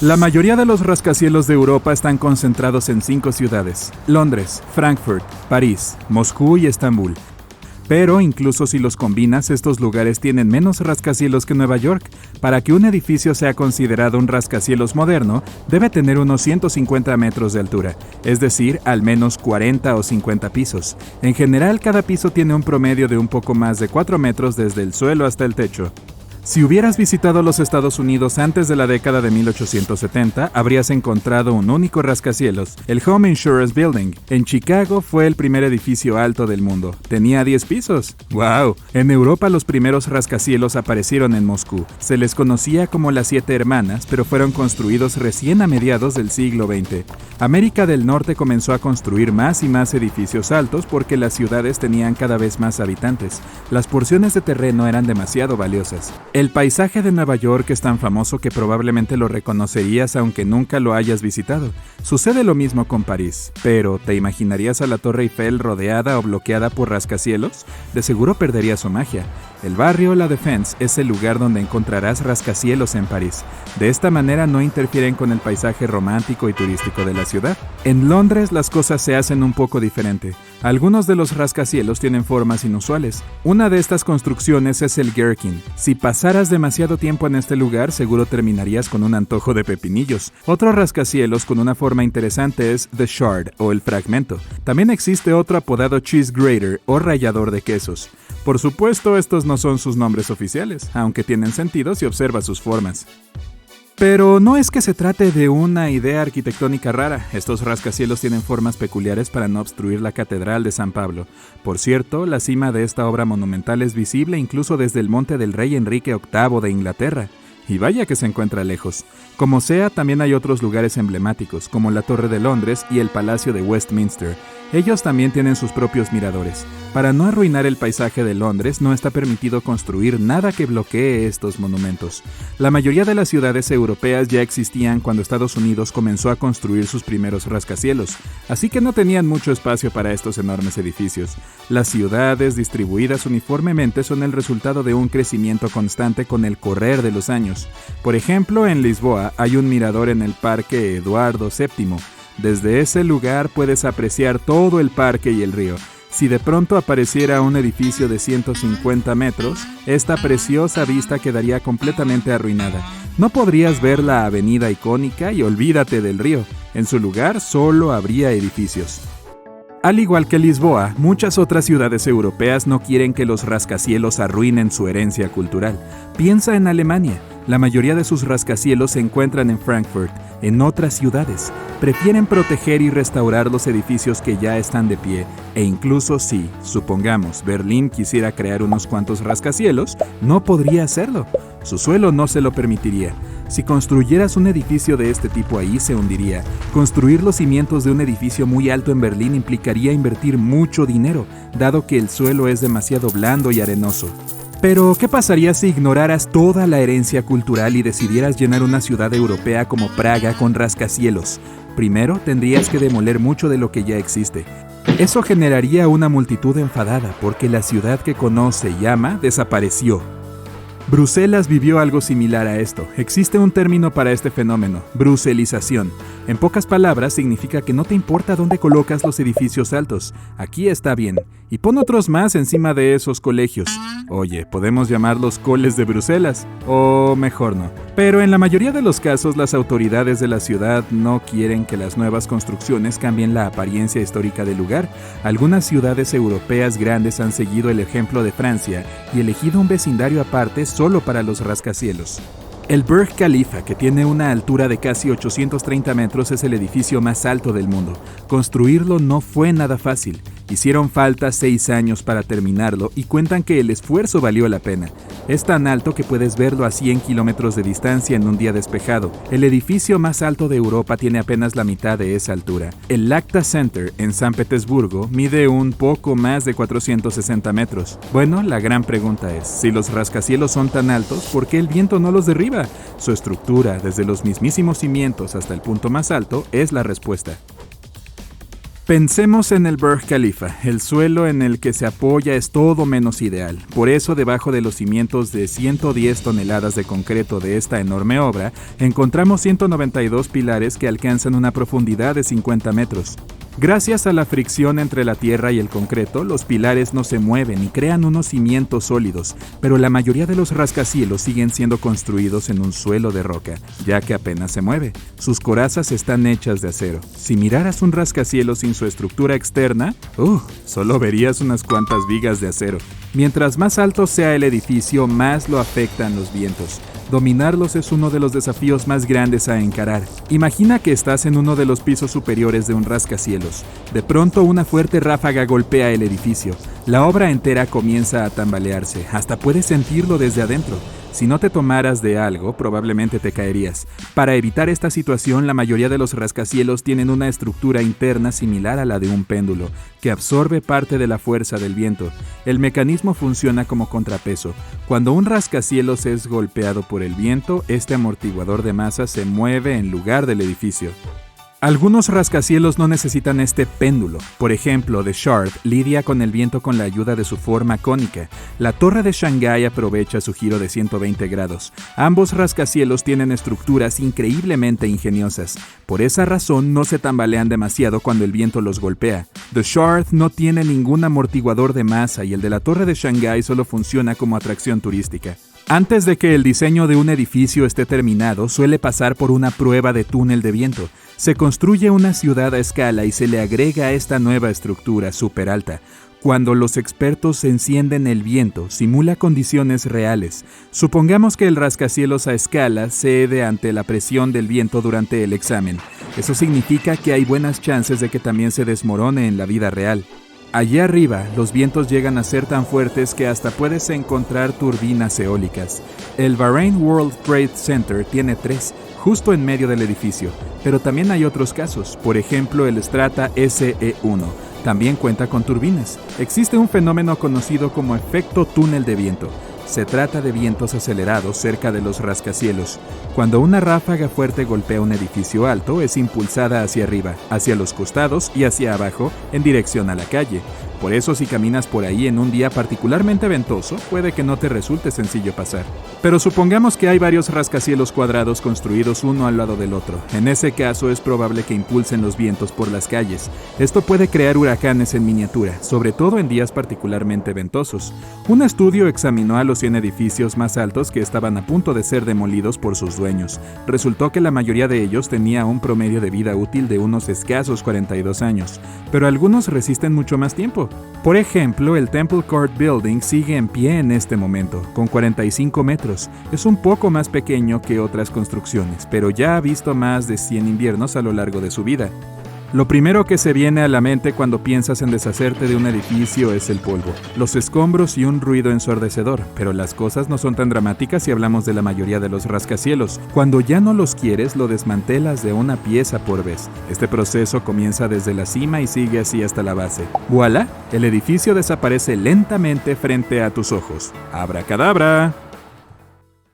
La mayoría de los rascacielos de Europa están concentrados en 5 ciudades: Londres, Frankfurt, París, Moscú y Estambul. Pero incluso si los combinas, estos lugares tienen menos rascacielos que Nueva York. Para que un edificio sea considerado un rascacielos moderno, debe tener unos 150 metros de altura, es decir, al menos 40 o 50 pisos. En general, cada piso tiene un promedio de un poco más de 4 metros desde el suelo hasta el techo. Si hubieras visitado los Estados Unidos antes de la década de 1870, habrías encontrado un único rascacielos, el Home Insurance Building. En Chicago fue el primer edificio alto del mundo. Tenía 10 pisos. ¡Wow! En Europa los primeros rascacielos aparecieron en Moscú. Se les conocía como las 7 hermanas, pero fueron construidos recién a mediados del siglo XX. América del Norte comenzó a construir más y más edificios altos porque las ciudades tenían cada vez más habitantes. Las porciones de terreno eran demasiado valiosas. El paisaje de Nueva York es tan famoso que probablemente lo reconocerías aunque nunca lo hayas visitado. Sucede lo mismo con París, pero ¿te imaginarías a la Torre Eiffel rodeada o bloqueada por rascacielos? De seguro perdería su magia. El barrio La Défense es el lugar donde encontrarás rascacielos en París. De esta manera no interfieren con el paisaje romántico y turístico de la ciudad. En Londres las cosas se hacen un poco diferente. Algunos de los rascacielos tienen formas inusuales. Una de estas construcciones es el Gherkin. Si pasaras demasiado tiempo en este lugar, seguro terminarías con un antojo de pepinillos. Otro rascacielos con una forma interesante es The Shard o el Fragmento. También existe otro apodado Cheese Grater o rallador de quesos. Por supuesto, estos no son sus nombres oficiales, aunque tienen sentido si observas sus formas. Pero no es que se trate de una idea arquitectónica rara. Estos rascacielos tienen formas peculiares para no obstruir la Catedral de San Pablo. Por cierto, la cima de esta obra monumental es visible incluso desde el monte del rey Enrique VIII de Inglaterra. Y vaya que se encuentra lejos. Como sea, también hay otros lugares emblemáticos, como la Torre de Londres y el Palacio de Westminster. Ellos también tienen sus propios miradores. Para no arruinar el paisaje de Londres, no está permitido construir nada que bloquee estos monumentos. La mayoría de las ciudades europeas ya existían cuando Estados Unidos comenzó a construir sus primeros rascacielos, así que no tenían mucho espacio para estos enormes edificios. Las ciudades distribuidas uniformemente son el resultado de un crecimiento constante con el correr de los años. Por ejemplo, en Lisboa hay un mirador en el Parque Eduardo VII. Desde ese lugar puedes apreciar todo el parque y el río. Si de pronto apareciera un edificio de 150 metros, esta preciosa vista quedaría completamente arruinada. No podrías ver la avenida icónica y olvídate del río. En su lugar solo habría edificios. Al igual que Lisboa, muchas otras ciudades europeas no quieren que los rascacielos arruinen su herencia cultural. Piensa en Alemania. La mayoría de sus rascacielos se encuentran en Frankfurt, en otras ciudades. Prefieren proteger y restaurar los edificios que ya están de pie, e incluso si, supongamos, Berlín quisiera crear unos cuantos rascacielos, no podría hacerlo. Su suelo no se lo permitiría. Si construyeras un edificio de este tipo ahí, se hundiría. Construir los cimientos de un edificio muy alto en Berlín implicaría invertir mucho dinero, dado que el suelo es demasiado blando y arenoso. Pero, ¿qué pasaría si ignoraras toda la herencia cultural y decidieras llenar una ciudad europea como Praga con rascacielos? Primero, tendrías que demoler mucho de lo que ya existe. Eso generaría una multitud enfadada porque la ciudad que conoce y ama desapareció. Bruselas vivió algo similar a esto. Existe un término para este fenómeno: bruselización. En pocas palabras, significa que no te importa dónde colocas los edificios altos. Aquí está bien. Y pon otros más encima de esos colegios. Oye, ¿podemos llamarlos coles de Bruselas? O mejor no. Pero en la mayoría de los casos, las autoridades de la ciudad no quieren que las nuevas construcciones cambien la apariencia histórica del lugar. Algunas ciudades europeas grandes han seguido el ejemplo de Francia y elegido un vecindario aparte solo para los rascacielos. El Burj Khalifa, que tiene una altura de casi 830 metros, es el edificio más alto del mundo. Construirlo no fue nada fácil. Hicieron falta 6 años para terminarlo y cuentan que el esfuerzo valió la pena. Es tan alto que puedes verlo a 100 kilómetros de distancia en un día despejado. El edificio más alto de Europa tiene apenas la mitad de esa altura. El Lacta Center en San Petersburgo mide un poco más de 460 metros. Bueno, la gran pregunta es, si los rascacielos son tan altos, ¿por qué el viento no los derriba? Su estructura, desde los mismísimos cimientos hasta el punto más alto, es la respuesta. Pensemos en el Burj Khalifa. El suelo en el que se apoya es todo menos ideal. Por eso, debajo de los cimientos de 110 toneladas de concreto de esta enorme obra, encontramos 192 pilares que alcanzan una profundidad de 50 metros. Gracias a la fricción entre la tierra y el concreto, los pilares no se mueven y crean unos cimientos sólidos, pero la mayoría de los rascacielos siguen siendo construidos en un suelo de roca, ya que apenas se mueve. Sus corazas están hechas de acero. Si miraras un rascacielos sin su estructura externa, solo verías unas cuantas vigas de acero. Mientras más alto sea el edificio, más lo afectan los vientos. Dominarlos es uno de los desafíos más grandes a encarar. Imagina que estás en uno de los pisos superiores de un rascacielos. De pronto, una fuerte ráfaga golpea el edificio. La obra entera comienza a tambalearse, hasta puedes sentirlo desde adentro. Si no te tomaras de algo, probablemente te caerías. Para evitar esta situación, la mayoría de los rascacielos tienen una estructura interna similar a la de un péndulo, que absorbe parte de la fuerza del viento. El mecanismo funciona como contrapeso. Cuando un rascacielos es golpeado por el viento, este amortiguador de masa se mueve en lugar del edificio. Algunos rascacielos no necesitan este péndulo. Por ejemplo, The Shard lidia con el viento con la ayuda de su forma cónica. La Torre de Shanghái aprovecha su giro de 120 grados. Ambos rascacielos tienen estructuras increíblemente ingeniosas. Por esa razón, no se tambalean demasiado cuando el viento los golpea. The Shard no tiene ningún amortiguador de masa y el de la Torre de Shanghái solo funciona como atracción turística. Antes de que el diseño de un edificio esté terminado, suele pasar por una prueba de túnel de viento. Se construye una ciudad a escala y se le agrega esta nueva estructura súper alta. Cuando los expertos encienden el viento, simula condiciones reales. Supongamos que el rascacielos a escala cede ante la presión del viento durante el examen. Eso significa que hay buenas chances de que también se desmorone en la vida real. Allí arriba, los vientos llegan a ser tan fuertes que hasta puedes encontrar turbinas eólicas. El Bahrain World Trade Center tiene 3, justo en medio del edificio, pero también hay otros casos, por ejemplo el Strata SE1. También cuenta con turbinas. Existe un fenómeno conocido como efecto túnel de viento. Se trata de vientos acelerados cerca de los rascacielos. Cuando una ráfaga fuerte golpea un edificio alto, es impulsada hacia arriba, hacia los costados y hacia abajo, en dirección a la calle. Por eso, si caminas por ahí en un día particularmente ventoso, puede que no te resulte sencillo pasar. Pero supongamos que hay varios rascacielos cuadrados construidos uno al lado del otro. En ese caso, es probable que impulsen los vientos por las calles. Esto puede crear huracanes en miniatura, sobre todo en días particularmente ventosos. Un estudio examinó a los 100 edificios más altos que estaban a punto de ser demolidos por sus dueños. Resultó que la mayoría de ellos tenía un promedio de vida útil de unos escasos 42 años, pero algunos resisten mucho más tiempo. Por ejemplo, el Temple Court Building sigue en pie en este momento, con 45 metros. Es un poco más pequeño que otras construcciones, pero ya ha visto más de 100 inviernos a lo largo de su vida. Lo primero que se viene a la mente cuando piensas en deshacerte de un edificio es el polvo, los escombros y un ruido ensordecedor, pero las cosas no son tan dramáticas si hablamos de la mayoría de los rascacielos. Cuando ya no los quieres, lo desmantelas de una pieza por vez. Este proceso comienza desde la cima y sigue así hasta la base. ¡Voilá! El edificio desaparece lentamente frente a tus ojos. ¡Abracadabra!